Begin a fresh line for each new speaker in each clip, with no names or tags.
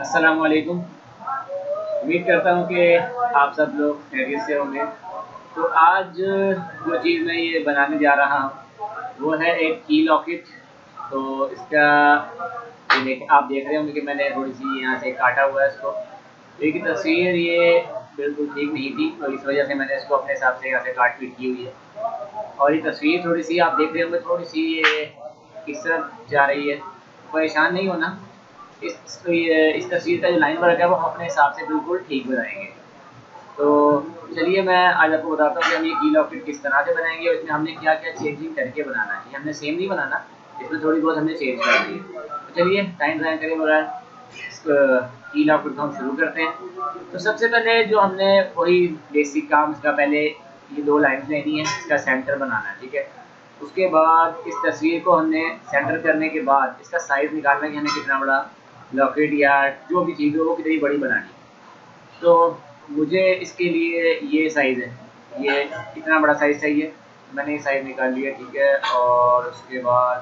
अस्सलामुअलैकुम। उम्मीद करता हूँ कि आप सब लोग खैरियत से होंगे। तो आज जो चीज़ मैं ये बनाने जा रहा हूँ वो है एक की लॉकेट। तो इसका आप देख रहे होंगे कि मैंने थोड़ी सी यहाँ से काटा हुआ है इसको। तो इसकी तस्वीर ये बिल्कुल ठीक नहीं थी, तो इस वजह से मैंने इसको अपने हिसाब से यहाँ से काट पीट की हुई है। और ये तस्वीर थोड़ी सी आप देख रहे होंगे, थोड़ी सी ये किस तरफ जा रही है। परेशान नहीं होना, इस तस्वीर का जो लाइन वर्क है वो हम अपने हिसाब से बिल्कुल ठीक बनाएंगे। तो चलिए मैं आज आपको बताता हूँ कि हम ये की लॉकेट किस तरह से बनाएंगे और इसमें हमने क्या क्या चेंजिंग करके बनाना है। ये हमने सेम नहीं बनाना, इसमें थोड़ी बहुत हमने चेंज कर दी है। तो चलिए टाइम ज़ाया करे बगैर इस की लॉकेट को हम शुरू करते हैं। तो सबसे पहले जो हमने वही बेसिक काम, इसका पहले ये दो लाइन लेनी है, इसका सेंटर बनाना है, ठीक है। उसके बाद इस तस्वीर को हमने सेंटर करने के बाद इसका साइज़ निकालना है कि हमें कितना बड़ा लॉकेट या जो भी चीज़ हो वो कितनी बड़ी बनानी है। तो मुझे इसके लिए ये साइज़ है, ये इतना बड़ा साइज़ चाहिए। मैंने ये साइज़ निकाल लिया, ठीक है। और उसके बाद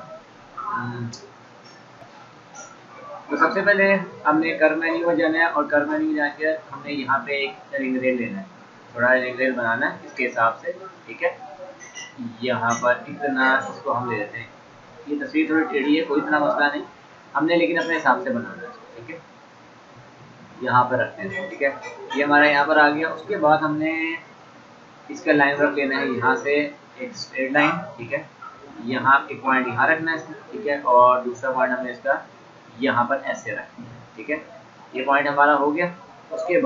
तो सबसे पहले हमने कर्व मेन्यू में जाना है और कर्व मेन्यू में जाकर हमने यहाँ पे एक रिंग रेल लेना है, थोड़ा रिंग रेल बनाना है इसके हिसाब से, ठीक है। यहाँ पर इतना इसको हम ले लेते हैं। ये तस्वीर थोड़ी टेढ़ी है, कोई इतना मसला नहीं, हमने लेकिन अपने हिसाब से बनाना है, ठीक है। यहाँ पर रखते हैं, ठीक है। ये हमारा यहाँ पर आ गया। उसके बाद हमने इसका लाइन वर्क लेना है, यहाँ से एक स्ट्रेट लाइन, ठीक है। यहाँ एक पॉइंट यहाँ रखना है इसमें, ठीक है। और दूसरा पॉइंट हमने इसका यहाँ पर ऐसे रखना है, ठीक है। ये पॉइंट हमारा हो गया। उसके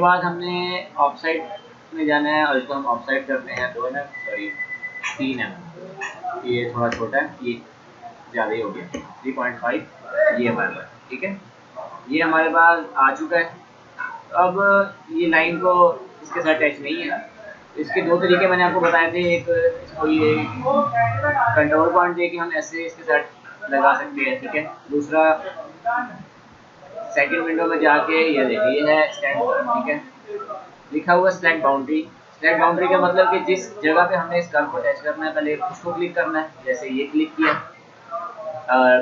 बाद हमने ऑफ साइड में जाना है और इसको हम ऑफ साइड करते हैं 2 mm, सॉरी 3 mm। ये थोड़ा छोटा है, ये ज़्यादा ही हो गया, 3.5 ये हमारे पास, ठीक है। ये हमारे पास आ चुका है। अब ये लाइन को इसके साथ टच नहीं है। इसके दो तरीके मैंने आपको बताए थे, एक इसको ये कंट्रोल पॉइंट दे के हम ऐसे इसके साथ लगा सकते हैं, ठीक है। दूसरा सेकंड विंडो में जाके ये देखिए, ये है स्टैंड पर, ठीक है। लिखा हुआ सेलेक्ट बाउंड्री। सेलेक्ट बाउंड्री का मतलब कि जिस जगह पे हमने इस कर्व को टच करना है पहले उसको क्लिक करना है। जैसे ये क्लिक किया,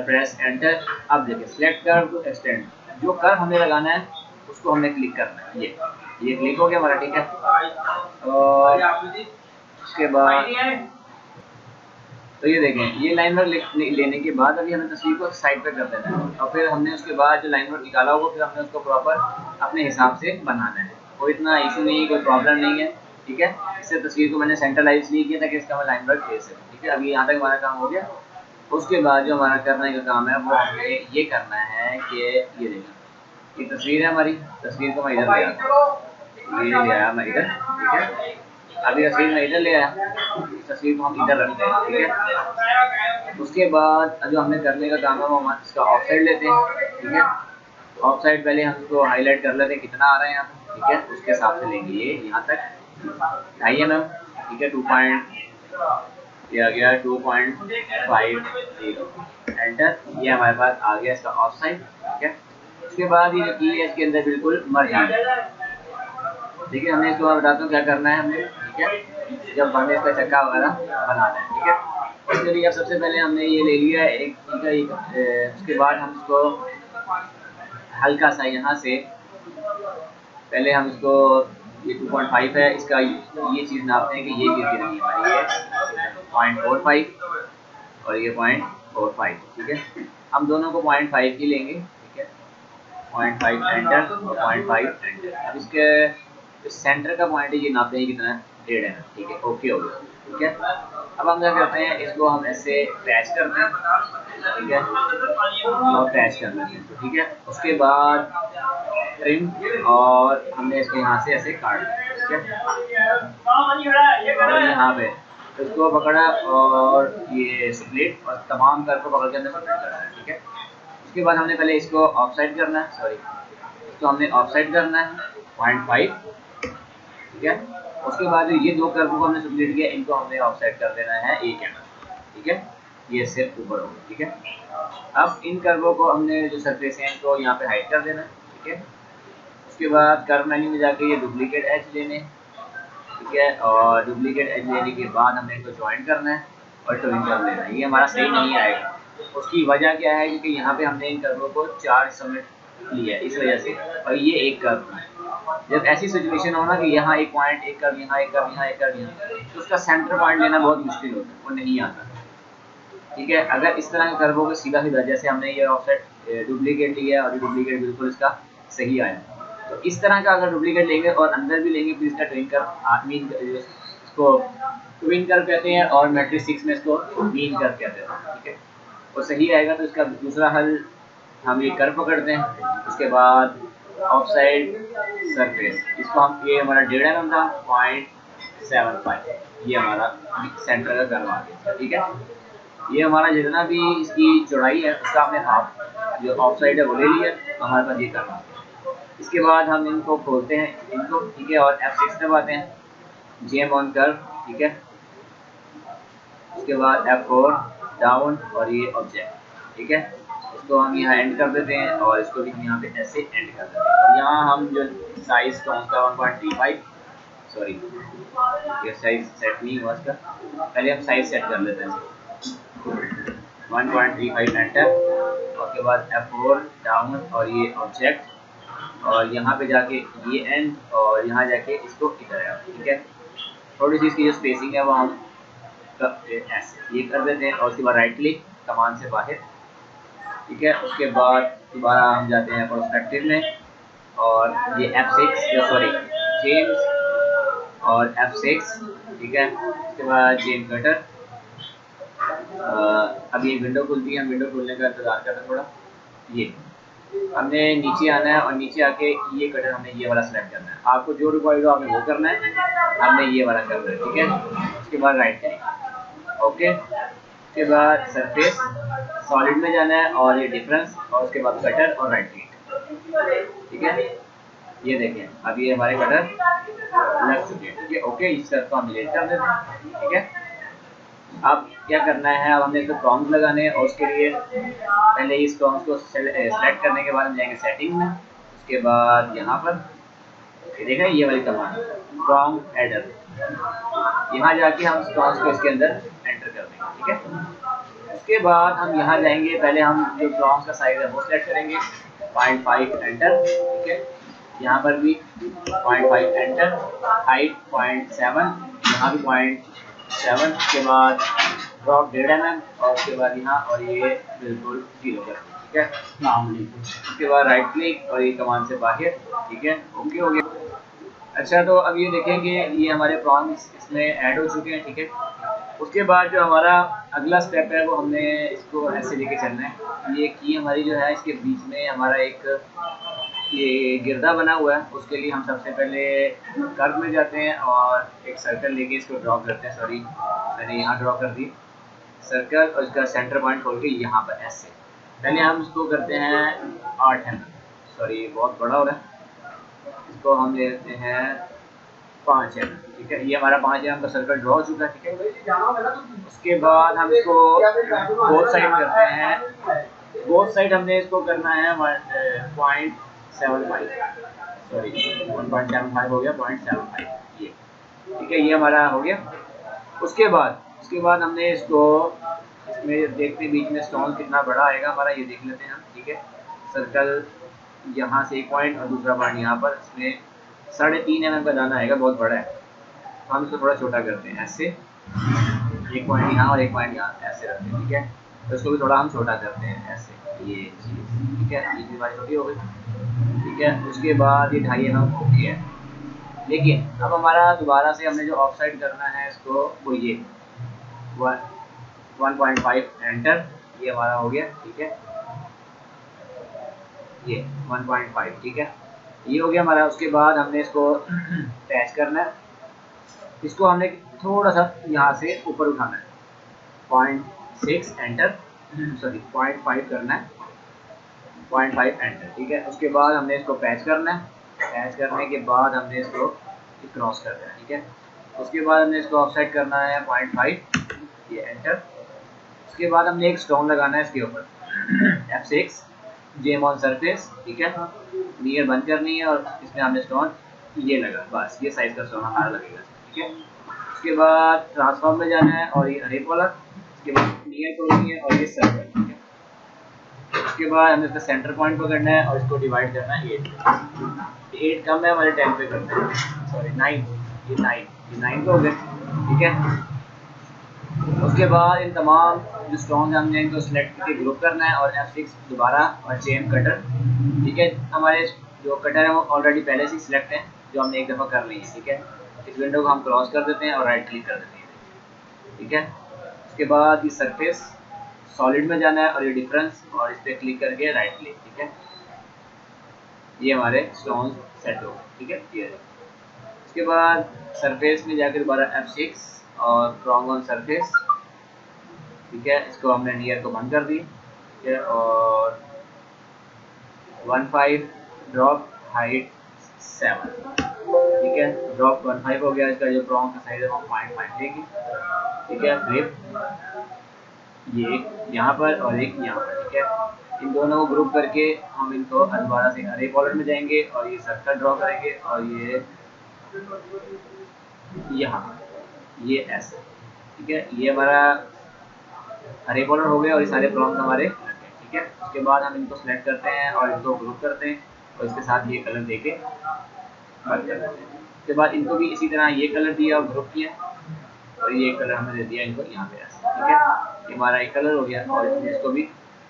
प्रेस एंटर। अब देखिए सेलेक्ट कर्व टू एक्सटेंड, जो कर्व हमें लगाना है उसको हमने क्लिक करना है। ये क्लिक हो गया हमारा, ठीक है। और उसके बाद तो ये देखें, ये लाइन वर्क लेने के बाद अभी हमें तस्वीर को साइड पे कर देना है और फिर हमने उसके बाद जो लाइन वर्क निकाला होगा फिर हमने उसको प्रॉपर अपने हिसाब से बनाना है। कोई इतना इशू नहीं है, कोई प्रॉब्लम नहीं है, ठीक है। इससे तस्वीर को मैंने सेंट्रलाइज इसलिए किया ताकि इसका मैं लाइन वर्क दे सकूँ, ठीक है। अभी यहाँ तक हमारा काम हो गया। उसके बाद जो हमारा करने का काम है वो हमें ये करना है कि ये देखें, ये तस्वीर है हमारी। तस्वीर को मैं इधर ले आया, ये ले आया मैं इधर, ठीक है। अभी तस्वीर में इधर ले आया, इस तस्वीर को हम इधर रखते हैं, ठीक है। उसके बाद जो हमें करने का काम है वो हम इसका ऑफ साइड लेते हैं, ठीक है। ऑफ साइड पहले हम इसको हाईलाइट कर लेते हैं कितना आ रहा है यहाँ पे, ठीक है। उसके हिसाब से लेंगे ये यहाँ तक 2.5 mm, ठीक है। 2 ये आ गया 2.50 एंटर। ये हमारे पास आ गया इसका ऑफ साइड, ठीक है। उसके बाद ये जो की है इसके अंदर बिल्कुल मर जाए। देखिए हमने इसको बताता हूँ क्या करना है हमने, ठीक है। जब हमने इसका चक्का वगैरह बनाना है, ठीक है। उसके लिए अब सबसे पहले हमने ये ले लिया है एक, ठीक है। उसके बाद हम इसको हल्का सा यहाँ से पहले हम इसको, ये 2.5 है इसका, ये चीज़ नापते हैं कि ये चीज़ कितनी है हमारी, ये 0.45 और ये 0.45, ठीक है। हम दोनों को 0.5 की लेंगे, ठीक है। 0.5 एंटर और 0.5 एंटर। अब इसके जो सेंटर का पॉइंट है ये नापते हैं कितना है, 1.5 है, ठीक है। ओके हो गया, ठीक है। अब हम क्या करते हैं, इसको हम ऐसे टैच करते हैं, ठीक है। और टैच कर लेते हैं, तो ठीक है। उसके बाद ट्रिम और हमने इसको यहाँ से ऐसे काट दिया, ठीक है। और यहाँ पे इसको पकड़ा और ये स्प्लिट और तमाम कर्व को पकड़ के अंदर स्प्लिट करना है, ठीक है। उसके बाद हमने पहले इसको ऑफ साइड करना है, सॉरी इसको हमने ऑफ साइड करना है 0.5, ठीक है। उसके बाद ये दो कर्व को हमने स्प्लिट किया, इनको हमने ऑफ साइड कर देना है 1 mm, ठीक है। ये सिर्फ ऊपर होगा, ठीक है। अब इन कर्वों को हमने जो सरफेस है इनको यहाँ पे हाइड कर देना है, ठीक है। उसके बाद कर्व मेन्यू में जाके ये डुप्लीकेट एज लेने, ठीक है। और डुप्लीकेट एज लेने के बाद हमने इसको ज्वाइन करना है और ट्विन कर लेना है। ये हमारा सही नहीं आएगा, उसकी वजह क्या है, क्योंकि यहाँ पे हमने इन कर्वों को 4 हिस्सों में लिया इस वजह से, और ये एक कर्व। जब ऐसी सिचुएशन हो ना कि यहाँ एक पॉइंट, एक कर्व, यहाँ एक कर्व, यहाँ एक कर्व, यहाँ, तो उसका सेंटर पॉइंट लेना बहुत मुश्किल होता है, वो नहीं आता। ठीक है, अगर इस तरह का कर्व होगा सीधा सीधा, जैसे हमने ये ऑफसेट डुप्लीकेट लिया और ये डुप्लीकेट बिल्कुल इसका सही आया, तो इस तरह का अगर डुप्लीकेट लेंगे और अंदर भी लेंगे, फिर इसका ट्विन कर्व, मीन इसको ट्विन कर्व कहते हैं, और मैट्रिक्स 6 में इसको मीन कर्व कहते हैं। ठीक है, वो सही आएगा तो इसका दूसरा हल, हम ये कर्व पकड़ते हैं, उसके बाद ऑफ साइड सरफेस, इसको हम, ये हमारा 1.5 mm था, 0.75, ये हमारा सेंटर का कर्व आ गया। ठीक है, ये हमारा जितना भी इसकी चौड़ाई है उसका हमने हाफ जो ऑफ साइड है वो ले लिया, हमारे पास ये करना है। इसके बाद हम इनको खोलते हैं इनको, ठीक है, और F6 दबाते हैं, जेम ऑन कर्व। ठीक है, उसके बाद F4 डाउन और ये ऑब्जेक्ट। ठीक है, इसको हम यहाँ एंड कर देते हैं और इसको भी हम यहाँ पे ऐसे एंड कर देते हैं। यहाँ हम जो साइज स्टोन का 1.35, सॉरी ये साइज सेट नहीं हुआ इसका, पहले हम साइज सेट कर लेते हैं। 1.35 एंटर, उसके बाद F4 डाउन और ये ऑब्जेक्ट, और यहाँ पे जाके ये एंड, और यहाँ जाके इसको इधर है। ठीक है, थोड़ी सी इसकी जो स्पेसिंग है वो हम ऐसे ये कर देते हैं, और उसके बाद राइट क्लिक कमांड से बाहर। ठीक है, उसके बाद दोबारा हम जाते हैं पर्सपेक्टिव में, और ये F6 सॉरी जेम्स और F6। ठीक है, उसके बाद जेम कटर, अब ये विंडो खुलती है, हम विंडो खुलने का इंतजार करते हैं थोड़ा। ये हमने नीचे आना है और नीचे आके ये कटर हमने ये वाला सेलेक्ट करना है, आपको जो रिक्वायर्ड हो आपने वो करना है, हमने ये वाला करना है। ठीक है, उसके बाद राइट क्लिक, ओके, उसके बाद सरफेस सॉलिड में जाना है और ये डिफरेंस, और उसके बाद कटर और राइट क्लिक। ठीक है, ये देखें अब ये हमारे कटर लग चुके हैं। ठीक है, ओके, इस तरफ को हम डिलीट कर देते हैं। ठीक है, अब क्या करना है, अब हमने इसको प्रॉम्प्ट लगाने हैं, और उसके लिए पहले इस प्रॉम्प्ट को सेलेक्ट करने के बाद हम जाएंगे सेटिंग में, उसके बाद यहाँ पर ये देखा ये वाली कमांड प्रॉम्प्ट एडर, यहाँ जाके हम प्रॉम्प्ट को इसके अंदर एंटर कर देंगे। ठीक है, उसके बाद हम यहाँ जाएंगे, पहले हम जो प्रॉम्प्ट का साइज है वो सेलेक्ट करेंगे, 0.5 एंटर। ठीक है, यहाँ पर भी 0.5 एंटर, हाइट 0.7, यहाँ भी 0.7, के बाद ड्रॉप 1.5 mm, और उसके बाद यहाँ, और ये बिल्कुल 0 कर। ठीक है, उसके बाद राइट क्लिक और ये कमांड से बाहर। ठीक है, ओके हो गया। अच्छा, तो अब ये देखें कि ये हमारे प्रॉम्प्ट्स इसमें ऐड हो चुके हैं। ठीक है, उसके बाद जो हमारा अगला स्टेप है वो हमने इसको ऐसे लेके चलना है। ये की हमारी जो है इसके बीच में हमारा एक ये गिरदा बना हुआ है, उसके लिए हम सबसे पहले कर्व में जाते हैं और एक सर्कल लेके इसको ड्रॉ करते हैं। सॉरी मैंने यहाँ ड्रॉ कर दी सर्कल, और इसका सेंटर पॉइंट खोल के यहाँ पर ऐसे पहले हम इसको करते हैं 8 mm, सॉरी बहुत बड़ा हो रहा है, इसको हम ले लेते हैं 5 mm। ठीक है, ये हमारा 5 mm का सर्कल ड्रॉ हो चुका है। ठीक है, उसके बाद हम इसको बोथ साइड करते हैं, बोथ साइड हमने इसको करना है 0.75, सॉरी 1.75 हो गया, 0.75 ये। ठीक है, ये हमारा हो गया। उसके बाद हमने इसको इसमें देखते हैं बीच में स्टोन कितना बड़ा आएगा हमारा, ये देख लेते हैं हम। ठीक है, सर्कल यहाँ से एक पॉइंट और दूसरा पॉइंट यहाँ पर, इसमें 3.5 mm का दाना आएगा, बहुत बड़ा है, तो हम इसको थोड़ा छोटा करते हैं ऐसे, एक पॉइंट यहाँ और एक पॉइंट यहाँ ऐसे रखते हैं। ठीक है, तो इसको भी थोड़ा हम छोटा करते हैं ऐसे, ये चीज़। ठीक है, ये चीज़ हमारी छोटी हो गई। ठीक है, उसके बाद ये 2.5 mm ओके है, लेकिन अब हमारा दोबारा से हमने जो ऑफ साइड करना है इसको, वो ये 1.5 एंटर, ये हमारा हो गया। ठीक है, ये 1.5। ठीक है, ये हो गया हमारा। उसके बाद हमने इसको पैच करना है, इसको हमने थोड़ा सा यहाँ से ऊपर उठाना है, 0.6 एंटर, सॉरी 0.5 करना है, 0.5 एंटर। ठीक है, उसके बाद हमने इसको पैच करना है, पैच करने के बाद हमने इसको क्रॉस कर देना है। ठीक है, उसके बाद हमने इसको ऑफसेट करना है 0.5, ये एंटर। उसके बाद हमने एक स्टोन लगाना है इसके ऊपर, F6 जेम ऑन सरफेस। ठीक है, नियर बंद करनी है और इसमें हमने स्टोन ये लगा, बस ये साइज का स्टोन हमारा लगेगा। ठीक है, उसके बाद ट्रांसफॉर्म में जाना है और ये अरेप वाला, उसके बाद नियर करनी है और ये सर्कल। ठीक है, उसके बाद हमें इसका सेंटर पॉइंट पकड़ना है और इसको डिवाइड करना है 8 कम है हमारे 10 पे करते हैं, सॉरी 9, ये 9 पे हो गए, ठीक है। उसके बाद इन तमाम जो स्टोन हमने इनको सिलेक्ट करके ग्रुप करना है और F6 दोबारा और चेन कटर, ठीक है। हमारे जो कटर है वो ऑलरेडी पहले से सिलेक्ट है, जो हमने एक दफ़ा कर ली है, ठीक है। इस विंडो को हम क्रॉस कर देते हैं और राइट क्लिक कर देते हैं, ठीक है। उसके बाद ये सरफेस सॉलिड में जाना है और ये डिफरेंस और इस पर क्लिक करके राइट क्लिक, ठीक है। ये हमारे स्टोन सेट हो, ठीक है। ये उसके बाद सरफेस में जाकर दोबारा F6 और क्रॉन्ग ऑन सरफेस, ठीक है। इसको हमने नियर को बंद कर दी, ठीक है। और 15 ड्रॉप हाइट 7, ठीक है। ड्रॉप 15 हो गया। इसका जो क्रॉन्ग का साइज है वो 0.5 लेगी, ठीक है। ग्रिप ये एक यहाँ पर और एक यहाँ पर, ठीक है। इन दोनों को ग्रुप करके हम इनको दोबारा से अरे कॉलर में जाएंगे और ये सर्कल ड्रॉ करेंगे और ये यहाँ ये ऐसे, ठीक है। ये हमारा अरे कॉलर हो गया और ये सारे प्रॉम्प्ट हमारे लग गए, ठीक है। उसके बाद हम इनको सेलेक्ट करते हैं और इनको ग्रुप करते हैं और इसके साथ ये कलर देके बंद कर देते हैं। उसके बाद इनको भी इसी तरह ये कलर दिया और ग्रुप किया और ये कलर हमने दे दिया इनको यहाँ पे ऐसे, ठीक है। ये हमारा एक कलर हो गया और इसको भी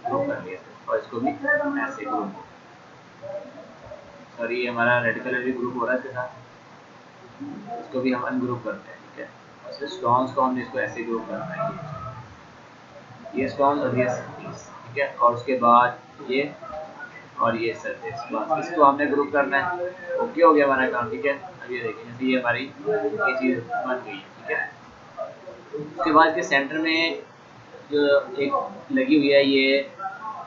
ग्रुप कर लिया और इसको भी ऐसे ग्रुप, सॉरी ये हमारा रेड कलर भी ग्रुप हो रहा है इसके साथ, इसको भी हम अनग्रुप करते हैं, ठीक है। और फिर स्टोन्स को हमने इसको ऐसे ग्रुप करना है, ये स्टोन और ये सरफेस, ठीक है। और उसके बाद ये और ये सरफेस, बस इसको हमने ग्रुप करना है। ओके हो गया हमारा काम, ठीक है। अब ये देखिए जैसे ये हमारी ये चीज़ बन गई है, ठीक है। उसके बाद के सेंटर में जो एक लगी हुई है ये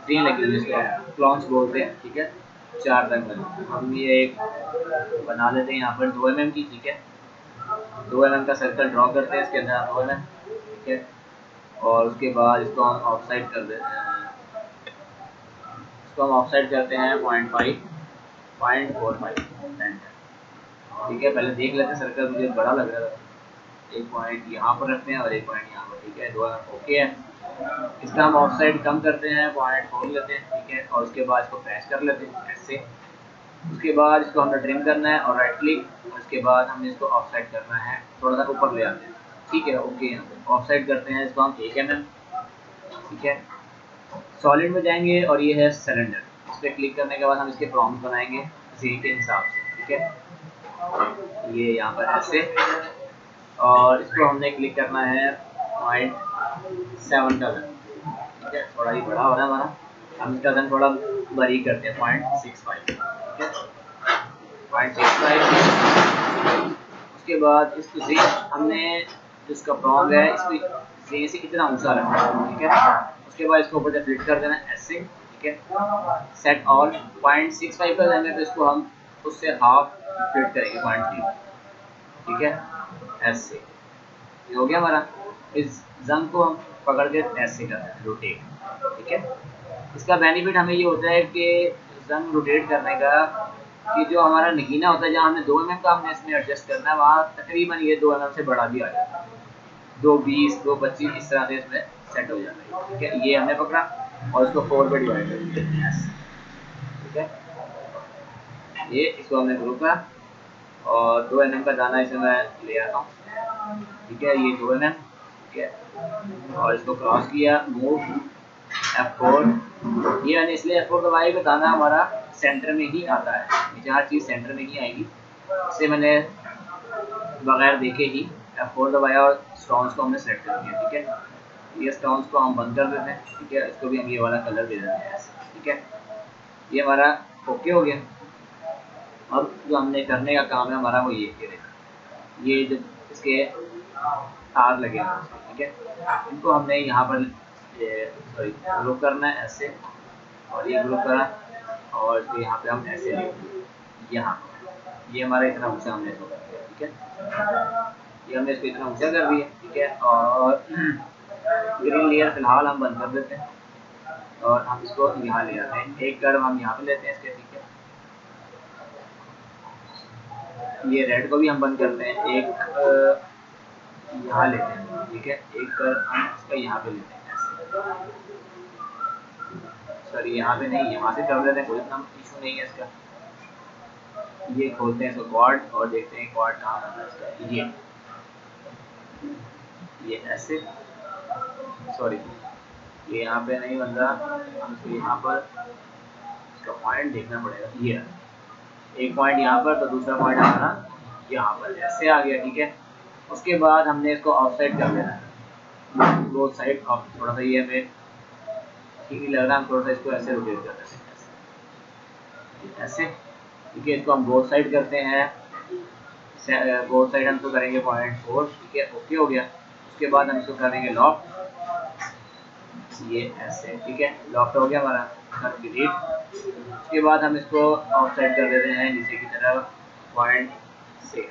स्क्रीन लगी हुई है, इसको क्लॉन्स बोलते हैं, ठीक है। 4 तक में हम ये एक बना लेते हैं यहाँ पर 2 mm की, ठीक है। 2 mm का सर्कल ड्रॉ करते हैं इसके अंदर 2 mm, ठीक है। और उसके बाद इसको हम ऑफ साइड कर देते हैं, इसको हम ऑफ साइड करते हैं 0.45 ठीक है। पहले देख लेते हैं, सर्कल मुझे बड़ा लग रहा था, एक पॉइंट यहाँ पर रखते हैं और एक पॉइंट यहाँ पर, ठीक है। 2 ओके है। इसका हम ऑफ साइड कम करते हैं 0.4 लेते हैं, ठीक है। और उसके बाद इसको प्रेस कर लेते हैं ऐसे। उसके बाद इसको हमें ट्रिम करना है और राइट क्लिक, और उसके बाद हमें इसको ऑफ साइड करना है, थोड़ा सा ऊपर ले आते हैं, ठीक है। ओके यहाँ पे ऑफ साइड करते हैं इसको हम 1 mm, ठीक है। सॉलिड में जाएंगे और ये है सिलेंडर, इस पर क्लिक करने के बाद हम इसके प्रॉम्प्ट बनाएंगे जी के हिसाब से, ठीक है। ये यहाँ पर ऐसे और इसको हमने क्लिक करना है 0.7 का गन, ठीक है। थोड़ा ही बड़ा हो रहा है हमारा, हम इसका गन थोड़ा बारीक करते हैं 0.65, ठीक है। 0.65। उसके बाद इसको से हमने जिसका प्रॉन्ग है इसको से इतना ऊंचा रखना है, ठीक है। उसके बाद इसको ऊपर से फ्लिप कर देना ऐसे, ठीक है। सेट ऑल 0.65 पर देंगे तो इसको हम उससे हाफ फ्लिप करेंगे 0.3, ठीक है। ऐसे ये हो गया हमारा। इस जंग को हम पकड़ के ऐसे करते हैं रोटेट, ठीक है। इसका बेनिफिट हमें ये होता है कि जंग रोटेट करने का कि जो हमारा नगीना होता है, जहाँ हमने 2 mm का हमने इसमें एडजस्ट करना है, वहाँ तकरीबन ये 2 mm से बड़ा भी आ जाता है, 2.20 2.25 इस तरह से इसमें सेट हो जाता है, ठीक है। ये हमने पकड़ा और इसको 4 पे डिवाइड कर दिया, ठीक है। ये इसको हमने ग्रुप करा और 2 mm का दाना इसे मैं ले आता हूँ, ठीक है। ये 2 mm, ठीक है। और इसको क्रॉस किया, मूव F4, ये मैंने इसलिए F4 दबाया कि दाना हमारा सेंटर में ही आता है, नीचे हर चीज़ सेंटर में ही आएगी। इसे मैंने बगैर देखे ही F4 दबाया और स्टोन्स को हमने सेलेक्ट कर दिया, ठीक है। ये स्टोन्स को हम बंद कर देते हैं, ठीक है। इसको भी हम ये वाला कलर दे देते हैं, ठीक है। ये हमारा ओके हो गया। अब जो हमने करने का काम है हमारा वो ये जो इसके तार लगे हैं, ठीक है। इनको हमने यहाँ पर सॉरी ग्रुप करना है ऐसे, और ये ग्रुप करा और इसको यहाँ पे हम ऐसे लेंगे, यहाँ ये हमारा इतना ऊंचा हमने इसको कर दिया, ठीक है। ये हमने इसको इतना ऊंचा कर दिया, ठीक है। और ग्रीन लेयर फिलहाल हम बंद कर देते हैं और हम इसको यहाँ ले आते हैं, एक कर्व हम यहाँ पे लेते हैं इसके, ठीक है। ये रेड को भी हम बंद करते हैं, एक यहाँ लेते हैं, ठीक है। एक कर्व हम इसका यहाँ पे लेते हैं ऐसे, सॉरी यहाँ पे नहीं, यहाँ से कर लेते हैं, कोई इतना इशू नहीं है इसका। ये खोलते हैं इसको क्वाड और देखते हैं क्वाड कहाँ बन रहा है इसका। ये ऐसे, सॉरी ये यहाँ पे नहीं बन रहा, हम इसको यहाँ पर इसका पॉइंट देखना पड़ेगा। ये एक पॉइंट यहाँ पर, तो दूसरा पॉइंट हमारा यहाँ पर ऐसे आ गया, ठीक है। उसके बाद हमने इसको ऑफसेट कर देना है, दो साइड ऑफ, थोड़ा सा ये हमें ठीक नहीं लग रहा, हम थोड़ा सा इसको ऐसे रोटेट कर देते हैं ऐसे, ठीक है। इसको हम बोथ साइड करते हैं, बोथ साइड हम तो करेंगे 0.4, ठीक है, ओके हो गया। उसके बाद हम इसको करेंगे लॉक, ये ऐसे, ठीक है, लॉक हो गया हमारा, कर डिलीट। उसके बाद हम इसको ऑफसेट कर देते हैं नीचे की तरफ 0.6,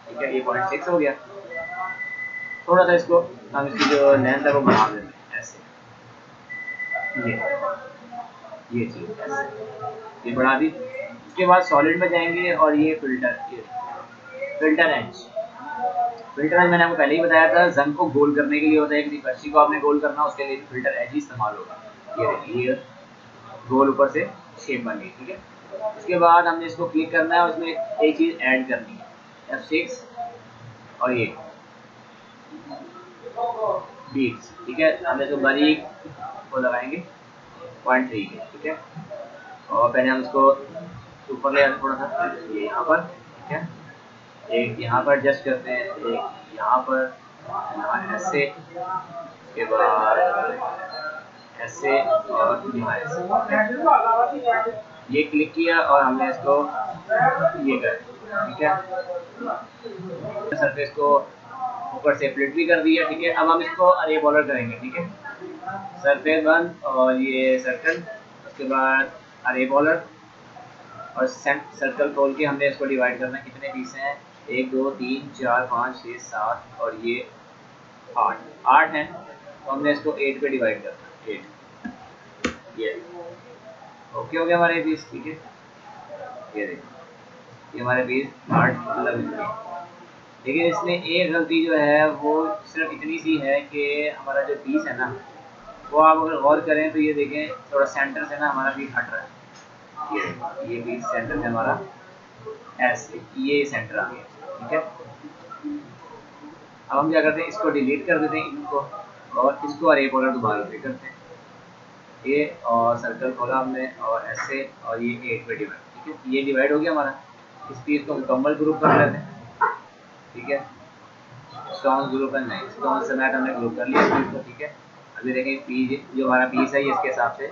ठीक है, ये 0.6 हो गया। थोड़ा सा इसको हम इसकी जो लेंथ है वो बढ़ा देते हैं ऐसे, ये चीज ऐसे, ये बढ़ा दी। उसके बाद सॉलिड में जाएंगे और ये फिल्टर एज, फिल्टर एज मैंने आपको पहले ही बताया था, जंग को गोल करने के लिए होता है, किसी रस्सी को आपने गोल करना, उसके लिए फिल्टर एज ही इस्तेमाल होगा। ये देखिए, ये गोल ऊपर से शेप बन गई, ठीक है। उसके बाद हमने इसको क्लिक करना है और उसमें एक चीज ऐड करनी है, F6 और ये बीट्स, ठीक है। हम इसको बारीक को लगाएंगे 0.3 के, ठीक है। और पहले हम इसको ऊपर ले आते थोड़ा सा, ये यहाँ पर, ठीक है, एक यहाँ पर एडजस्ट करते हैं, एक यहाँ पर, यहाँ ऐसे, उसके बाद ऐसे और यहाँ ऐसे, ये क्लिक किया और हमने इसको ये कर, ठीक है, सरफेस को ऊपर से फ्लिट भी कर दिया, ठीक है। अब हम इसको अरे बॉर्डर करेंगे, ठीक है, सरफेस 1 और ये सर्कल, उसके बाद अरे बॉर्डर और सर्कल खोल के हमने इसको डिवाइड करना है, कितने पीस हैं, 1 2 3 4 5 6 7 और ये 8 हैं, तो हमने इसको 8 पे डिवाइड करना है, 8, ये ओके हो गया हमारे पीस, ठीक है। ये देखो, ये हमारे पीस 8 लग चुके हैं। लेकिन इसमें एक गलती जो है वो सिर्फ इतनी सी है कि हमारा जो पीस है ना, वो आप अगर गौर करें तो ये देखें थोड़ा सेंटर से ना हमारा पीस हट रहा है, ये पीस सेंटर से हमारा ऐसे, ये सेंटर आ गया, ठीक है। अब हम क्या करते हैं, इसको डिलीट कर देते हैं इनको, और इसको अरे बॉर्डर दोबारा से करते हैं, ये और सर्कल खोला हमने और ऐसे, और ये 8 पे डिवाइड, ठीक है, ये डिवाइड हो गया हमारा। इस पीस को मुकम्मल ग्रुप कर लेते हैं, ठीक है, स्टोन ग्रुप है, नहीं स्टोन से मैट हमने ग्रुप कर लिया पीस को, ठीक है। अभी देखें पीस जो हमारा पीस है ये इसके हिसाब से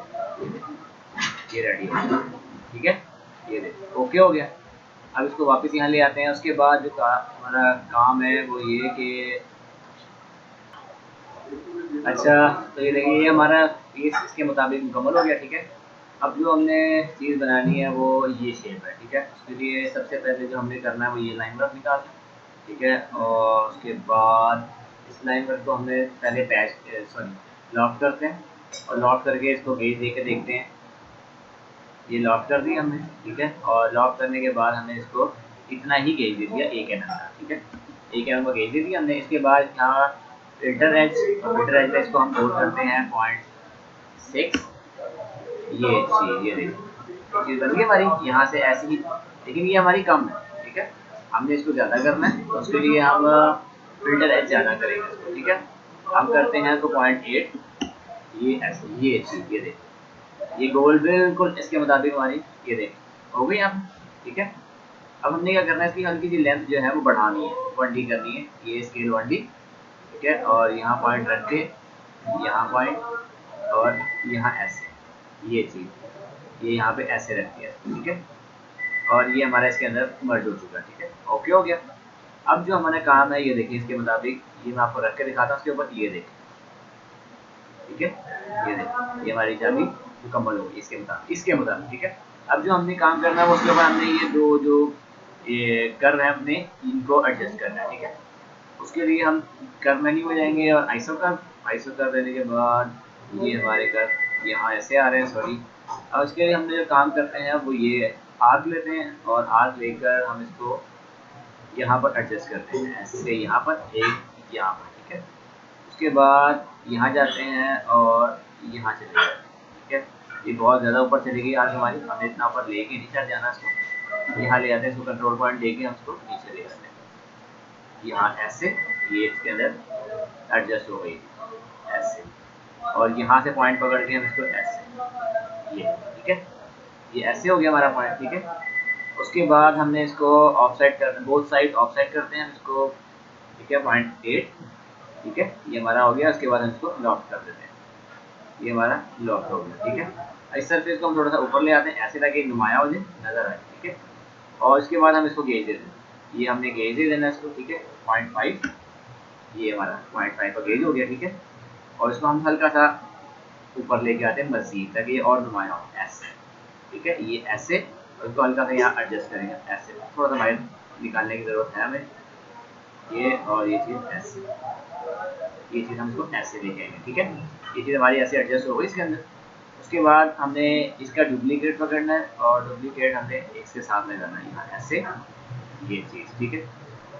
ये रेडी हो गया, ठीक है, ये देखो ओके हो गया। अब इसको वापस यहाँ ले आते हैं। उसके बाद जो हमारा काम है वो ये कि अच्छा, तो ये देखिए ये हमारा पीस इसके मुताबिक मुकम्मल हो गया, ठीक है। अब जो हमने चीज़ बनानी है वो ये शेप है, ठीक है। उसके लिए सबसे पहले जो हमने करना है वो ये लाइन वर्क निकालना है, ठीक है। और उसके बाद इस लाइन वर्क को हमने पहले लॉक करते हैं, और लॉक करके इसको गेज दे के देखते हैं, ये लॉक कर दिया हमने, ठीक है। और लॉक करने के बाद हमने इसको इतना ही गेज दे दिया 1 mm का, ठीक है, 1 mm का गेज दे दिया हमने। इसके बाद यहाँ फिल्टर एज, और फिल्टर एज में इसको हम होल्ड करते हैं 0.6, ये चीज़, ये देखिए चीज़ बन गई हमारी यहाँ से ऐसी ही, लेकिन ये हमारी कम है, ठीक है। हमने इसको ज़्यादा करना है, तो उसके लिए हम फिल्टर एज ज़्यादा करेंगे इसको, ठीक है। हम करते हैं तो 0.8, ये ऐसे, ये चीज़, ये देखिए ये गोल बिल्कुल इसके मुताबिक हमारी ये देखिए हो गई आप, ठीक है। अब हमने क्या करना है, इसकी हल्की सी लेंथ जो है वो बढ़ानी है, 1D करनी है, ये स्केल 1D, ठीक है। और यहाँ पॉइंट रख के यहाँ पॉइंट और यहाँ ऐसे, ये चीज़ ये यहाँ पे ऐसे रख दिया, ठीक है। और ये हमारा इसके अंदर मर्ज हो चुका है, ठीक है, ओके हो गया। अब जो हमारा काम है ये देखिए इसके मुताबिक, ये मैं आपको रख के दिखाता हूँ उसके ऊपर, ये देखिए, ठीक है, ये देखिए ये हमारी चाबी मुकम्मल होगी इसके मुताबिक, ठीक है। अब जो हमने काम करना है वो उसके ऊपर हमने ये दो जो ये कर रहे हैं अपने इनको एडजस्ट करना है, ठीक है। उसके लिए हम कर मेन्यू में जाएंगे और आइसो कर देने के बाद ये हमारे कर यहाँ ऐसे आ रहे हैं, सॉरी। और उसके लिए हमने जो काम करते हैं वो ये आर्क लेते हैं, और आर्क लेकर हम इसको यहाँ पर एडजस्ट करते हैं ऐसे, यहाँ पर एक यहाँ पर, ठीक है। उसके बाद यहाँ जाते हैं और यहाँ चले जाते हैं, ठीक है। ये बहुत ज़्यादा ऊपर चली गई आज हमारी, हमने इतना ऊपर लेके नहीं चढ़ जाना इसको, यहाँ ले आते हैं इसको, कंट्रोल पॉइंट लेके हम इसको नीचे ले आते हैं यहाँ ऐसे, ये इसके अंदर एडजस्ट हो गई ऐसे, और यहाँ से पॉइंट पकड़ के हम इसको ऐसे, ये ठीक है, ये ऐसे हो गया हमारा पॉइंट, ठीक है। उसके बाद हमने इसको ऑफसेट कर, बोथ साइड ऑफसेट करते हैं हम इसको, ठीक है, 0.8, ठीक है, ये हमारा हो गया। उसके बाद हम इसको लॉक कर देते हैं, ये हमारा लॉक हो गया, ठीक है। इस सरफेस को हम थोड़ा सा ऊपर ले आते हैं ऐसे ताकि नुमाया हो जाए, नजर आए, ठीक है। और उसके बाद हम इसको गेज दे दें, ये हमने गेज दे देना इसको, ठीक है, 0.5, ये हमारा 0.5 का गेज हो गया, ठीक है। और इसको हम हल्का सा ऊपर लेके आते हैं मजीद ताकि ये और नुमाया हो ऐसे, ठीक है, ये ऐसे, और इसको हल्का सा यहाँ एडजस्ट करेंगे ऐसे, थोड़ा सा बाहर निकालने की ज़रूरत है हमें, ये और ये चीज़ ऐसे, ये चीज़ हम इसको ऐसे लेके आएंगे, ठीक है। ये चीज़ हमारी ऐसे एडजस्ट हो गई इसके अंदर। उसके बाद हमने इसका डुप्लीकेट पकड़ना है और डुप्लीकेट हमने इसके साथ में करना है यहाँ ऐसे, ये चीज़, ठीक है।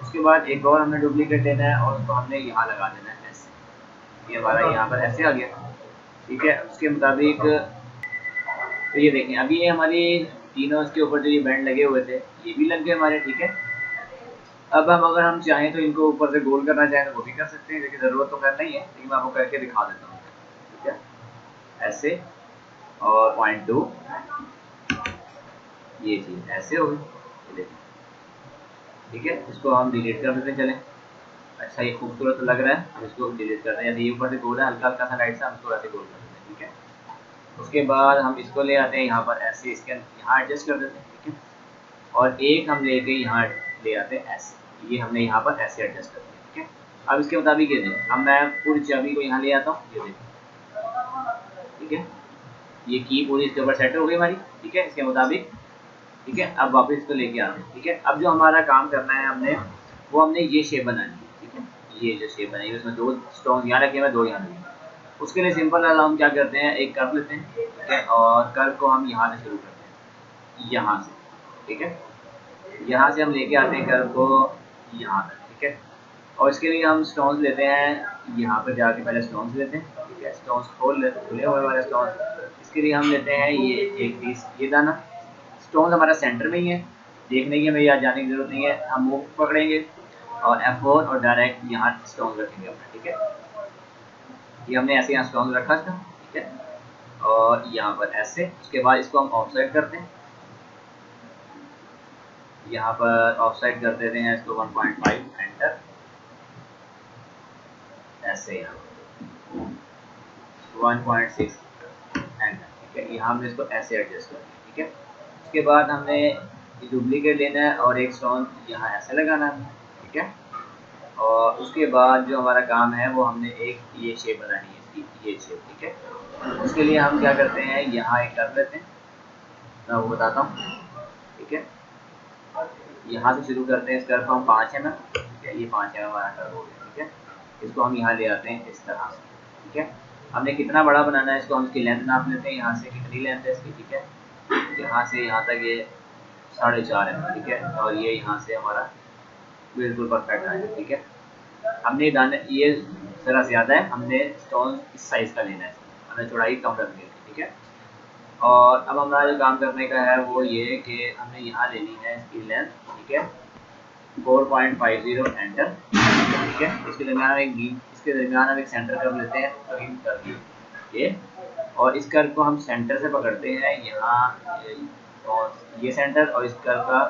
उसके बाद एक और हमने डुप्लीकेट लेना है और उसको हमने यहाँ लगा देना है ऐसे, ये हमारा यहाँ पर ऐसे आ गया, ठीक है। उसके मुताबिक तो ये देखें अभी ये हमारी तीनों इसके ऊपर जो ये बैंड लगे हुए थे ये भी लग गए हमारे, ठीक है। अब हम अगर हम चाहें तो इनको ऊपर से गोल करना चाहें तो वो भी कर सकते हैं, लेकिन ज़रूरत तो करना ही है, लेकिन मैं आपको करके दिखा देता हूँ, ठीक है, ऐसे और 0.2, ये चीज़ ऐसे हो गई, ये देखिए, ठीक है। इसको हम डिलीट कर देते चलें, अच्छा ये खूबसूरत तो लग रहा है, हम इसको डिलीट करते हैं, यदि ऊपर से गोल है हल्का हल्का सा लाइट सा, हम इसको ऐसे गोल कर देते हैं, ठीक है। उसके बाद हम इसको ले आते हैं यहाँ पर ऐसे, इसके यहाँ एडजस्ट कर देते हैं, ठीक है। और एक हम लेके यहाँ ले आते हैं ऐसे, ये हमने यहाँ पर ऐसे एडजस्ट कर दिया, ठीक है। अब इसके मुताबिक ये देखें, अब मैं पूरी चाबी को यहाँ ले आता हूँ, ये देखें, ठीक है, ये की पूरी इसके ऊपर सेट हो गई हमारी, ठीक है, इसके मुताबिक, ठीक है। अब वापस इसको लेके आते हैं, ठीक है। अब जो हमारा काम करना है हमने, वो हमने ये शेप बनानी है, ठीक है, ये जो शेप बनाई है उसमें 2 स्टोन यहाँ रखे हुए, 2 यहाँ रखे। उसके लिए सिंपल वाला हम क्या करते हैं, एक कर्व लेते हैं, ठीक है, और कर्व को हम यहाँ से शुरू करते हैं, यहाँ से, ठीक है, यहाँ से हम लेके आते हैं कर्व को यहाँ तक, ठीक है। और इसके लिए हम स्टोन्स लेते हैं, यहाँ पर जाके पहले स्टोन्स लेते हैं, ठीक है, स्टोन्स खोल लेते, खुले हुए वाले स्टोन्स। इसके लिए हम लेते हैं ये एक पीस, ये दाना, स्टोन हमारा सेंटर में ही है, देखने की हमें यहाँ जाने की जरूरत नहीं है, हम मूव पकड़ेंगे और F4 और डायरेक्ट यहाँ स्टोन रखेंगे अपना, ठीक है। ये हमने ऐसे यहाँ स्टोन रखा था, ठीक है, और यहाँ पर ऐसे। उसके बाद इसको हम ऑफसेट करते हैं, यहाँ पर ऑफसेट कर देते हैं इसको 1.5 एंटर, ऐसे यहाँ 1.6 एंटर, ठीक है। यहाँ हमने इसको ऐसे एडजस्ट कर दिया, ठीक है। उसके बाद हमने डुप्लीकेट लेना है और एक स्टोन यहाँ ऐसे लगाना है, ठीक है। और उसके बाद जो हमारा काम है वो हमने एक ये शेप बनानी है इसकी, ये शेप, ठीक है। उसके लिए हम क्या करते हैं, यहाँ एक कर लेते हैं, मैं वो बताता हूँ, ठीक है। यहाँ से शुरू करते हैं, इस कर्व को हम 5 mm, ठीक है, ये 5 mm हमारा कर्व हो गया, ठीक है। इसको हम यहाँ ले आते हैं इस तरह से, ठीक है। हमने कितना बड़ा बनाना है इसको, हम इसकी लेंथ नाप लेते हैं, यहाँ से कितनी लेंथ है इसकी, ठीक है। यहाँ से यहाँ तक ये 4.5 mm, ठीक है, और ये यहाँ से हमारा बिल्कुल परफेक्ट आएगा, ठीक है। हमने दाने ये ज़रा ज़्यादा है, हमने स्टोन इस साइज़ का लेना है, हमने चौड़ाई कम रखनी है, ठीक है। और अब हमारा जो काम करने का है वो ये कि हमने यहाँ लेनी है इसकी लेंथ, ठीक है, 4.50 एंटर, ठीक है। इसके दरमियान इसके दरमियान हम एक सेंटर कर्व लेते हैं, तो इन कर ये, और इस कर्व को हम सेंटर से पकड़ते हैं यहाँ, और ये सेंटर, और इस कर्व का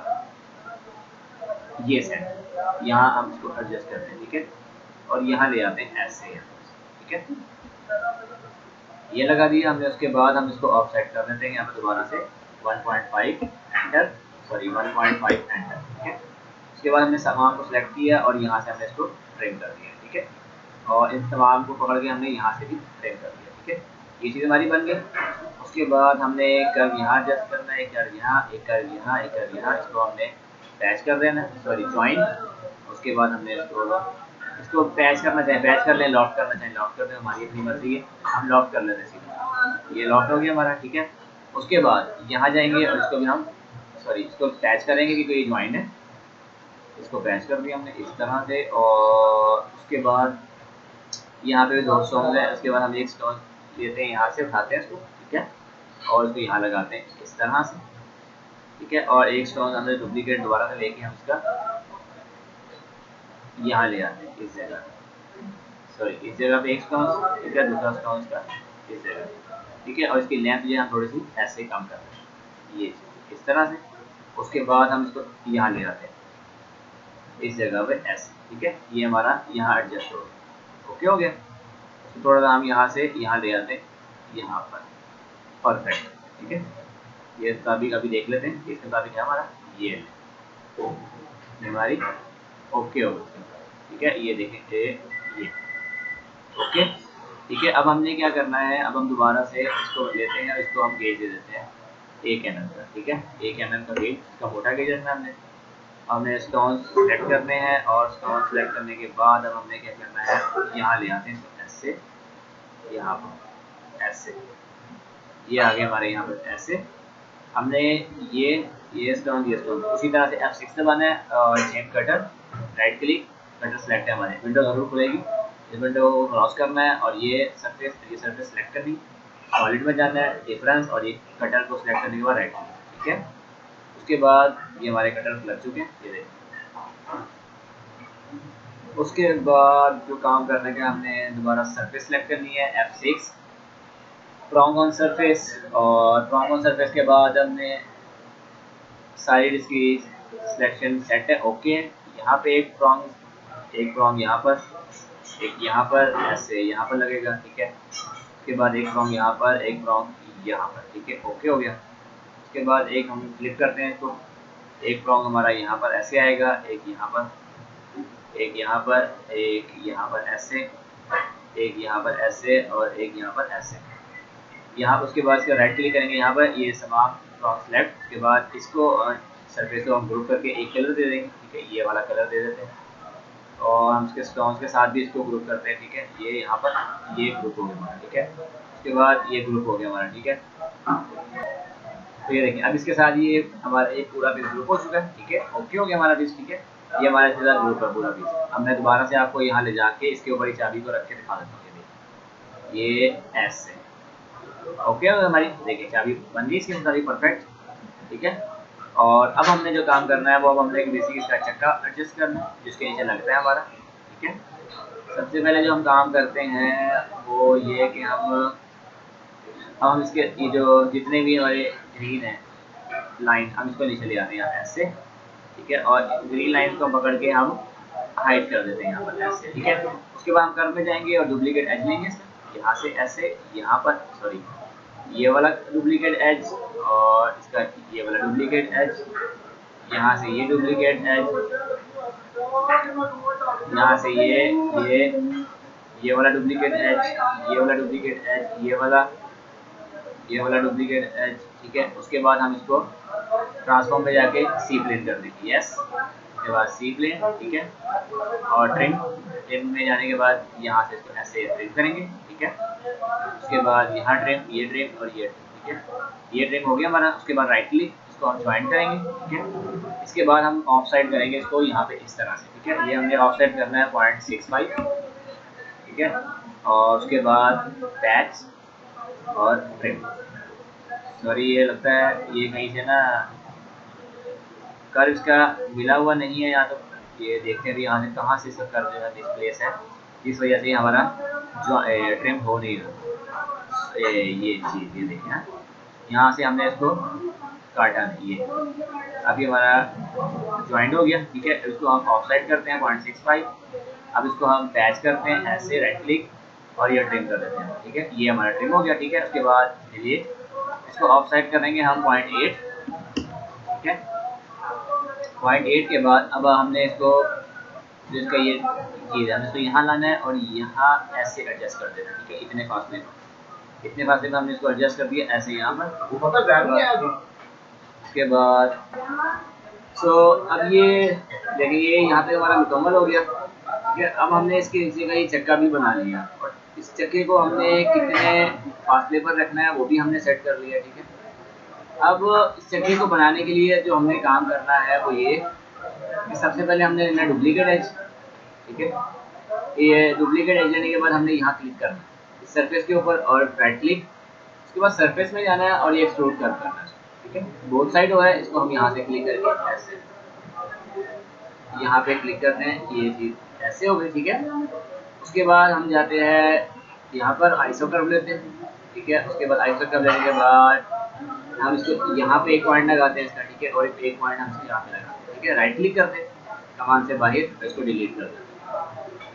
ये सेंटर, यहाँ हम इसको एडजस्ट करते हैं, ठीक है, और यहाँ ले आते हैं ऐसे, ठीक है, ये लगा दिया हमने। उसके बाद हम इसको ऑफसेट कर देते हैं यहाँ पर दोबारा से 1.5 एंटर, सॉरी 1.5 एंटर, ठीक है। उसके बाद हमने सामान को सिलेक्ट किया और यहाँ से हमने इसको ट्रिम कर दिया, ठीक है, और इन तमाम को पकड़ के हमने यहाँ से भी ट्रिम कर दिया, ठीक है। ये चीज़ हमारी बन गई। उसके बाद हमने एक कर्व यहाँ एडजस्ट करना है, एक कर्व यहाँ, एक कर्व यहाँ, एक कर्व यहाँ, इसको हमने पैच कर देना, सॉरी ज्वाइन। उसके बाद हमने इसको पैच करना चाहें पैच कर लें, लॉक करना चाहें लॉक कर दें, हमारी अपनी मर्जी है, हम लॉक कर लेते हैं सीधा, ये लॉक हो गया हमारा, ठीक है। उसके बाद यहाँ जाएंगे और इसको भी हम इसको पैच करेंगे क्योंकि ये ज्वाइन है, इसको पैच कर दिया हमने इस तरह से। और उसके बाद यहाँ पे भी 2 स्टोन है, उसके बाद हम एक स्टोन लेते हैं यहाँ से, उठाते हैं इसको, ठीक है, और इसको यहाँ लगाते हैं इस तरह से, ठीक है। और एक स्टोन हमने डुप्लीकेट दोबारा से लेके हम इसका यहाँ ले आते हैं इस जगह, सॉरी इस जगह पे एक स्टोन, ठीक है, दूसरा स्टोन इसका इस जगह, ठीक है। और इसकी लेंथ जो है हम थोड़ी सी ऐसे कम कर रहे हैं, ये इस तरह से। उसके बाद हम इसको यहाँ ले आते हैं इस जगह पे ऐसे, ठीक है। ये हमारा यहाँ एडजस्ट हो गया, ओके हो गया। तो थोड़ा सा हम यहाँ से यहाँ ले आते हैं यहाँ पर, परफेक्ट, ठीक है। ये मुताबिक अभी देख लेते हैं इसके मुताबिक है हमारा, ये हमारी ओके हो गई, ठीक है। ये देखें ये ओके, ठीक है। अब हमने क्या करना है, अब हम दोबारा से इसको लेते हैं, इसको हम गेज दे देते हैं 1 mm का, ठीक है। 1 mm का गेज, इसका मोटा गेज रखना हमने। हमने स्टोन सेलेक्ट करने हैं और स्टोन सेलेक्ट करने के बाद अब हमने क्या करना है, यहाँ ले आते हैं ऐसे, यहाँ पर ऐसे, ये आगे हमारे यहाँ पर ऐसे। हमने ये स्टोन उसी तरह से F6 दबाना है और change cutter, right click, cutter select है हमारे, विंडो जरूर खुलेगी, इस विंडो को क्रॉस करना है और ये सरफेस सेलेक्ट करनी, सॉलिड में जाना है, डिफरेंस, और ये कटर को सेलेक्ट करने के बाद राइट क्लिक, ठीक है। उसके बाद ये हमारे कटर लग चुके हैं, ये देखिए। उसके बाद जो काम करने का, हमने दोबारा सरफेस सेलेक्ट करनी है F6, प्रॉन्ग ऑन सरफेस, और प्रॉन्ग ऑन सरफेस के बाद हमने साइड इसकी सिलेक्शन सेट है, ओके। यहाँ पे एक प्रॉन्ग यहाँ पर, एक यहाँ पर ऐसे यहाँ पर लगेगा, ठीक है। उसके बाद एक प्रॉन्ग यहाँ पर, एक प्रॉन्ग यहाँ पर, ठीक है, ओके हो गया। उसके बाद एक हम फ्लिप करते हैं इसको, एक प्रॉन्ग हमारा यहाँ पर ऐसे आएगा, एक यहाँ पर, एक यहाँ पर, एक यहाँ पर ऐसे, एक यहाँ पर ऐसे, और एक यहाँ पर ऐसे, यहाँ। उसके बाद इसका राइट क्लिक करेंगे यहाँ पर, ये तमाम प्रॉन्ग सेलेक्ट। उसके बाद इसको सरफेस को हम ग्रुप करके एक कलर दे देंगे, ठीक है, ये वाला कलर दे देते हैं। और हम इसके स्टोन्स के साथ भी इसको ग्रुप करते हैं, ठीक है। ये यहाँ पर ये ग्रुप हो गया हमारा, ठीक है। उसके बाद ये ग्रुप हो गया हमारा, ठीक है। तो ये देखिए अब इसके साथ ये हमारा एक पूरा पीस ग्रुप हो चुका है, ठीक है, ओके हो गया हमारा पीस, ठीक है। ये हमारा सीधा ग्रुप है पूरा पीस। अब मैं दोबारा से आपको यहाँ ले जाके इसके ऊपर ही चाबी को रख के दिखा देता हूँ, ये ऐसे, ओके हो गया हमारी, देखिए चाबी बन गई इसके मुताबिक, परफेक्ट, ठीक है। और अब हमने जो काम करना है वो, अब हमने बेसिक इसका चक्का एडजस्ट करना है जिसके नीचे लगता है हमारा, ठीक है। सबसे पहले जो हम काम करते हैं वो ये कि हम इसके ये जो जितने भी हमारे ग्रीन है लाइन, हम इसको नीचे ले आते हैं यहाँ ऐसे, ठीक है। और ग्रीन लाइन को पकड़ के हम हाइड कर देते हैं यहाँ पर ऐसे, ठीक है। उसके बाद हम कर्व में जाएंगे और डुप्लीकेट एज लेंगे यहाँ से ऐसे, यहाँ पर, सॉरी ये वाला डुप्लीकेट एज, और इसका ये वाला डुप्लीकेट एज, यहाँ से ये डुप्लीकेट एज, यहाँ से ये वाला डुप्लीकेट एज, ये वाला डुप्लीकेट एज, ये वाला डुप्लीकेट एज, ठीक है। उसके बाद हम इसको ट्रांसफॉर्म में जाके सी प्लेन कर देंगे, यस। उसके बाद सी प्लेन, ठीक है। और ट्रिम में जाने के बाद यहाँ से इसको ऐसे ट्रिम करेंगे, ठीक है। उसके बाद यहाँ ट्रिम, ये ट्रिम और ये ट्रिम, ठीक है। ये ट्रिम हो गया हमारा। उसके बाद राइट क्लिक, इसको हम ज्वाइन करेंगे, ठीक है। इसके बाद हम ऑफ साइड करेंगे इसको यहाँ पे इस तरह से, ठीक है। ये हमने ऑफ साइड करना है 0.65, ठीक है। और उसके बाद पैच और ट्रिम, सॉरी ये लगता है ये कहीं से ना कर्व इसका मिला हुआ नहीं है, या तो ये देखते हैं यहाँ से कहाँ से इसका कर्व जो है डिस्प्लेस है, इस वजह से हमारा जो ट्रिम हो नहीं रहा। ये चीज़ ये देखें, यहाँ से हमने इसको काटा नहीं, ये अभी हमारा ज्वाइंट हो गया, ठीक है। इसको हम ऑफ साइड करते हैं 0.65। अब इसको हम पैच करते हैं ऐसे, राइट क्लिक, और ये ट्रिम कर देते हैं, ठीक है। ये हमारा ट्रिम हो गया, ठीक है। उसके बाद डिलीट, इसको ऑफ साइड करेंगे हम 0.8, ठीक है। 0.8 के बाद अब हमने इसको जो इसका ये चीज़ है, इसको यहाँ लाना है और यहाँ ऐसे एडजस्ट कर देना, ठीक है। इतने फासले में हमने इसको एडजस्ट कर दिया ऐसे यहाँ पर। उसके बाद अब ये देखिए यहाँ पे हमारा मुकम्मल हो गया, ठीक है। अब हमने इसके नीचे का ये चक्का भी बना लिया, और इस चक्के को हमने कितने फासले पर रखना है वो भी हमने सेट कर लिया, ठीक है। अब इस चक्के को बनाने के लिए जो हमने काम करना है वो ये कि सबसे पहले हमने लेना डुप्लीकेट एज, ठीक है। ये डुप्लीकेट एज लेने के बाद हमने यहाँ क्लिक करना है इस सरफेस के ऊपर और राइट क्लिक, उसके बाद सरफेस में जाना है और ये एक्सट्रूड कर करना है, ठीक है। बोथ साइड हो रहा है, इसको हम यहाँ से क्लिक करके ऐसे यहाँ पे क्लिक करते हैं, ये चीज ऐसे हो गई, ठीक है। उसके बाद हम जाते हैं यहाँ पर आइसो कर्व लेते हैं, ठीक है। उसके बाद आइसो कर्व लेने के बाद हम इसको यहाँ पे एक पॉइंट लगाते हैं इसका, ठीक है, और एक पॉइंट हम इसको यहाँ पे लगाते हैं, ठीक है। राइट क्लिक करते हैं कमांड से बाहर, इसको डिलीट कर देते हैं,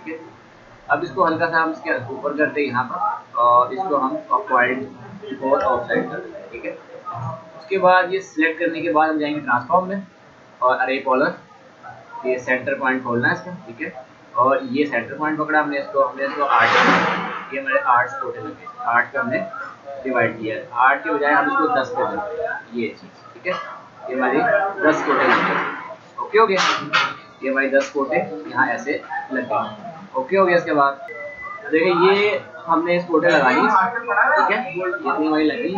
ठीक है। अब इसको हल्का सा हम इसके ऊपर करते हैं यहाँ पर, और इसको हम पॉइंट और ऑफ साइड कर देते हैं, ठीक है। उसके बाद ये सिलेक्ट करने के बाद हम जाएंगे ट्रांसफॉर्म में, और अरे पॉलर, ये सेंटर पॉइंट खोलना है इसका, ठीक है। और ये सेंटर पॉइंट पकड़ा हमने इसको 8, ये हमारे 8 छोटे लगे, 8 का हमने डिवाइड किया, 8 के बजाय हम इसको 10 पे करते हैं, ये चीज़, ठीक है। ये हमारी 10 कोटे लग गए, ओके हो गया। ये हमारी 10 कोटे यहाँ ऐसे लग गए, ओके हो गया। इसके बाद देखिए ये हमने इस कोटे लगा ली, ठीक है, इतनी हमारी लग गई।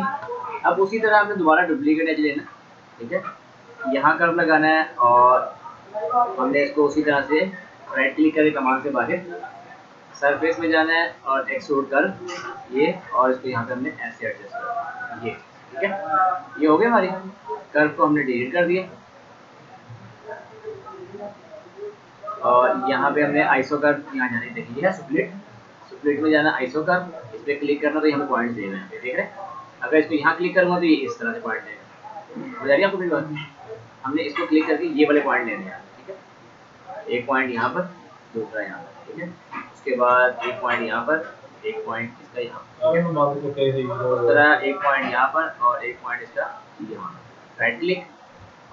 अब उसी तरह हमने दोबारा डुप्लीकेट एज लेना, ठीक है, यहाँ कर्व लगाना है, और हमने इसको उसी तरह से राइट क्लिक करके कमांड से बाहर सरफेस में जाना है और एक्सट्रूड कर ये, और इसको यहाँ पे हमने ऐसे एडजस्ट करना ये, ठीक है। ये हो गया, हमारी कर्व को हमने डिलीट कर दिया, और यहाँ पे हमने आइसो कर्व यहाँ जाने देखिए है स्प्लिट, स्प्लिट में जाना आइसो कर्व, इस पर क्लिक करना, तो ये हमें पॉइंट देना है, देख रहे हैं। अगर इसको यहाँ क्लिक करूँगा तो ये इस तरह से पॉइंट देगा, हो जा रही है आपको मेरी बात। हमने इसको क्लिक करके ये वाले पॉइंट लेने हैं, ठीक है। एक पॉइंट यहाँ पर, दूसरा यहाँ पर, ठीक है। उसके बाद एक पॉइंट यहाँ पर, एक पॉइंट इसका यहाँ पर, उस तरह एक पॉइंट यहाँ पर और एक पॉइंट इसका यहाँ, राइट क्लिक,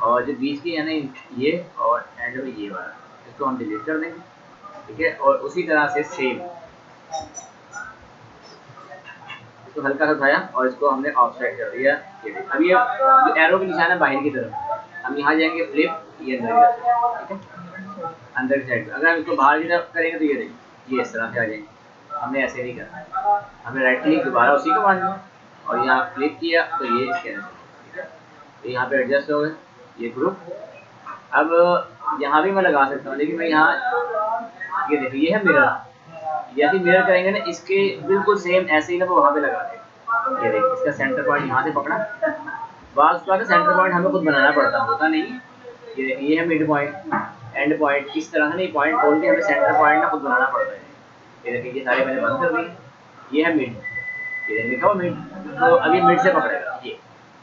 और जो बीच की है ना ये, और एंड में ये वाला, इसको हम डिलीट कर देंगे, ठीक है। और उसी तरह से सेम इसको हल्का सा उठाया और इसको हमने ऑफ साइड कर दिया, अब ये जो एरो के निशान है बाहर की तरफ, हम यहाँ जाएंगे फ्लिप, ये अंदर की तरफ, ठीक है, अंदर की साइड। अगर हम इसको बाहर की तरफ करेंगे तो ये देखिए ये इस तरह से आ जाएंगे, हमने ऐसे नहीं करना, हमने राइट क्लिक दोबारा उसी को मारना और यहाँ फ्लिप किया तो ये इसके अंदर, ठीक है। तो यहाँ पे एडजस्ट हो गए ये ग्रुप। अब यहाँ भी मैं लगा सकता हूँ, लेकिन मैं यहाँ ये देखिए ये है मिरर, यदि मिरर करेंगे ना इसके बिल्कुल सेम ऐसे ही ना वो वहाँ पे लगा दें, ये देखिए इसका सेंटर पॉइंट यहाँ से पकड़ा, बात उसका सेंटर पॉइंट हमें खुद बनाना पड़ता होता नहीं, ये देखिए ये है मिड पॉइंट एंड पॉइंट, इस तरह से नहीं पॉइंट खोल के हमें सेंटर पॉइंट ना खुद बनाना पड़ता है। ये देखिए ये सारे मैंने बंद कर दिए, ये है मिड, ये लिखा हुआ मिड, तो अभी मिड से पकड़ेगा ये,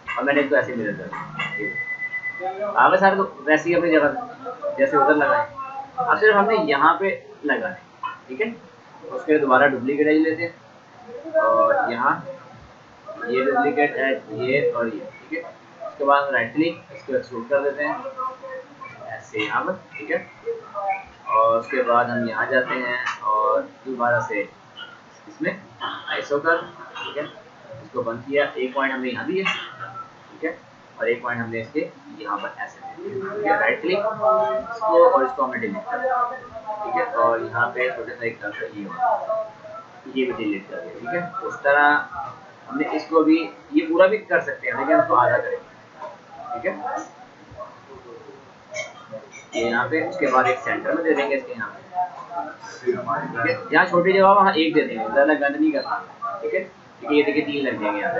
और मैंने इसको ऐसे मिरर कर दिया, आगे सारे तो वैसे ही अपनी जगह जैसे उधर लगाए, अब सिर्फ हमने यहाँ पे लगाने, ठीक है। उसके लिए दोबारा डुप्लीकेट एज लेते हैं, और यहाँ ये डुप्लीकेट एज ये और ये, ठीक है। उसके बाद राइट क्लिक इसको एक्सट्रूड कर देते हैं ऐसे यहाँ पर, ठीक है। और उसके बाद हम यहाँ जाते हैं और दोबारा से इसमें आइसो कर, ठीक है, इसको बंद किया, एक पॉइंट हमने यहाँ दिया, ठीक है, और एक पॉइंट हमने इसके यहाँ पर ऐसे दिया, राइट क्लिक इसको और इसको हमने डिलीट कर दिया, ठीक है। और यहाँ पे छोटे सा एक कर्सर ये भी डिलीट कर दिया, ठीक है। उस तरह हमने इसको भी, ये पूरा भी कर सकते हैं लेकिन इसको आधा करेंगे, ठीक है। ये यहाँ पे उसके बाद एक सेंटर में दे देंगे इसके यहाँ पे, ठीक है। यहाँ छोटी जगह वहाँ एक दे देंगे, ज़्यादा गंद नहीं करना, ठीक है, क्योंकि ये देखिए 3 लग जाएंगे यहाँ पे।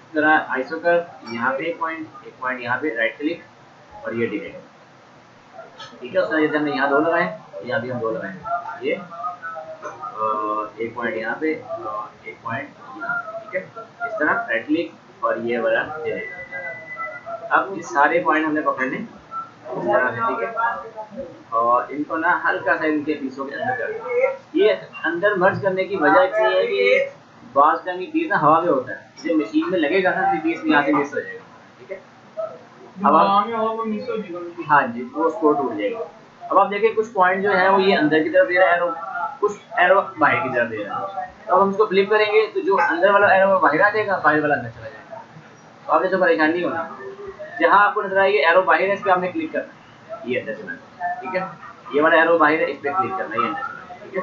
इस तरह आइसो कर यहाँ पे एक पॉइंट यहाँ पे राइट क्लिक और ये डिलीट, ठीक है। उस तरह जैसे हमने यहाँ 2 लगाए, यहाँ भी हम 2 लगाए, ये एक पॉइंट यहाँ पे और एक पॉइंट यहाँ, ठीक है। इस तरह राइट क्लिक और ये वाला डिलीट। अब ये सारे पॉइंट हमने पकड़ने इस तरह से, ठीक है, और इनको ना हल्का सा इनके पीसों के अंदर कर, ये अंदर मर्ज करने की वजह इतनी है कि बास का पीस ना हवा में होता है, जब मशीन में लगेगा ना तो पीस यहाँ से मिस हो जाएगा, ठीक है। अब हाँ जी, वो स्कोर टूट जाएगा। अब आप देखिए कुछ पॉइंट जो है वो ये अंदर की तरफ दे रहा है एरो, कुछ एरो बाहर की तरफ दे रहा है, तो अब हम इसको फ्लिप करेंगे तो जो अंदर वाला एरो बाहर आ जाएगा, बाहर वाला अंदर चला जाएगा, तो आपने तो परेशानी नहीं होना। जहाँ आपको नजर आएगी एरो बाहर है, इस पर आपने क्लिक करना है, ये अंदर चला जाएगा, ठीक है। ये वाला एरो बाहर है, इस पर क्लिक करना है, ये अंदर चला जाएगा, ठीक है।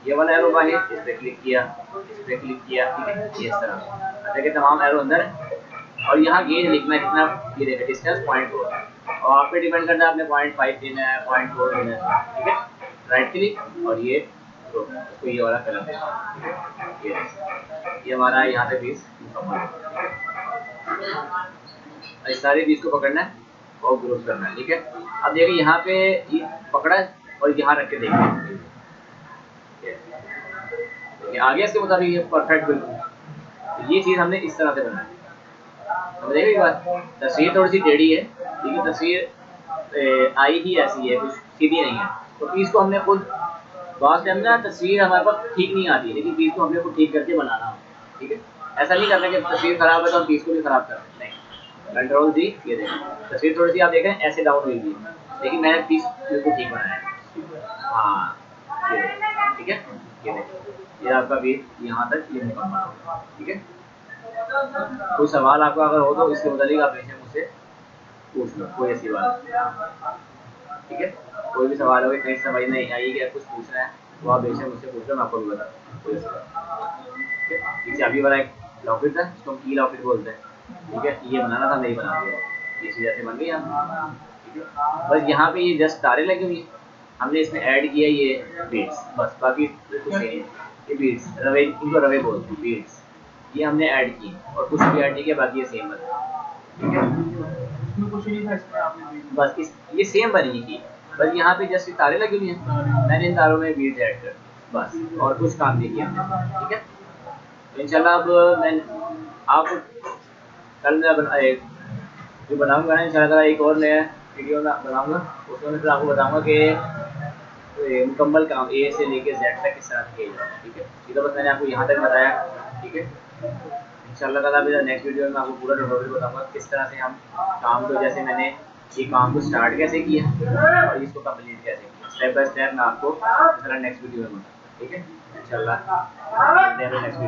ये वाला एरो बाहर, इस पर क्लिक किया, इस पर क्लिक किया, ठीक है, ये इस तरह देखिए तमाम एरो अंदर है। और यहाँ गेज लिखना है कितना, ये देखिए डिस्टेंस 0.4, और आप पे डिपेंड करता है आपने 0.5 देना है 0.4 देना है, ठीक है। राइट क्लिक और ये तो उसको ये वाला कलर देना, ये हमारा यहाँ पे बीज मुकम्मल। इस सारे बीज को पकड़ना है और ग्रुप करना है, ठीक है। अब देखिए यहाँ पे ये पकड़ा और यहाँ रख के देखिए आ गया इसके मुताबिक, ये परफेक्ट बिल्कुल। तो ये चीज़ हमने इस तरह से बनाई। समझ गए बात? तस्वीर थोड़ी सी टेढ़ी है, लेकिन तस्वीर आई ही ऐसी है, कुछ सीधी नहीं है। तो पीस को हमने खुद बात टाइम ना तस्वीर हमारे पास ठीक नहीं आती, लेकिन पीस को हमने खुद ठीक करके बनाना हो, ठीक है। ऐसा नहीं करना कि तस्वीर खराब है तो हम पीस को भी खराब कर दें, नहीं। कंट्रोल दी, ये देखें तस्वीर थोड़ी सी आप देख रहे हैं ऐसे डाउन हुई थी, लेकिन मैंने पीस बिल्कुल ठीक बनाया है। हाँ ये ठीक है, ये देखिए ये आपका बीज यहाँ तक ये मुकम्मल हो, ठीक है। कोई सवाल आपका अगर हो तो इसके मुताबिक आप बेशक मुझसे पूछ लो, कोई ऐसी बात, ठीक है। कोई भी सवाल हो, कहीं समझ नहीं आई कि कुछ पूछना है तो आप बेशक मुझसे पूछ लो, मैं आपको भी बता दूँ, कोई ऐसी बात, ठीक है। पीछे अभी वाला एक लॉकेट था जिसको हम की लॉकेट बोलते हैं, ठीक है। ये बनाना था, नहीं बना दिया, ये चीज़ ऐसे बन गई यहाँ, ठीक है। बस यहाँ पे ये जस्ट तारे लगी हुई, हमने इसमें ऐड किया ये बीड्स, बस बाकी कुछ नहीं है। ये बीड्स रवे, इनको रवे बोलते हैं, बीड्स ये हमने ऐड किए और कुछ भी ऐड नहीं किया, बाकी ये सेम बना, ठीक है।
इसमें कुछ नहीं था, इसमें आपने
बस इस ये सेम बनी थी, बस यहाँ पे जस्ट तारे लगी हुई हैं, मैंने इन तारों में बीड्स ऐड कर बस, और कुछ काम नहीं किया हमने, ठीक है। तो इंशाल्लाह अब मैं आप कल मैं जो बनाऊंगा ना इंशाल्लाह एक और नया वीडियो में बनाऊंगा, उसमें मैं फिर आपको बताऊंगा कि मुकम्मल काम ए से लेके जेड तक किस तरह से किया जाता है, ठीक है। ये तो बस मैंने आपको यहाँ तक बताया, ठीक है। इंशाल्लाह ताला मेरा नेक्स्ट वीडियो में आपको पूरा ट्यूटोरियल बताऊंगा किस तरह से हम काम को, जैसे मैंने ये काम को स्टार्ट कैसे किया और इसको कंप्लीट कैसे किया, स्टेप बाय स्टेप मैं आपको इस तरह नेक्स्ट वीडियो में बताऊंगा, ठीक है। इंशाल्लाह नेक्स्ट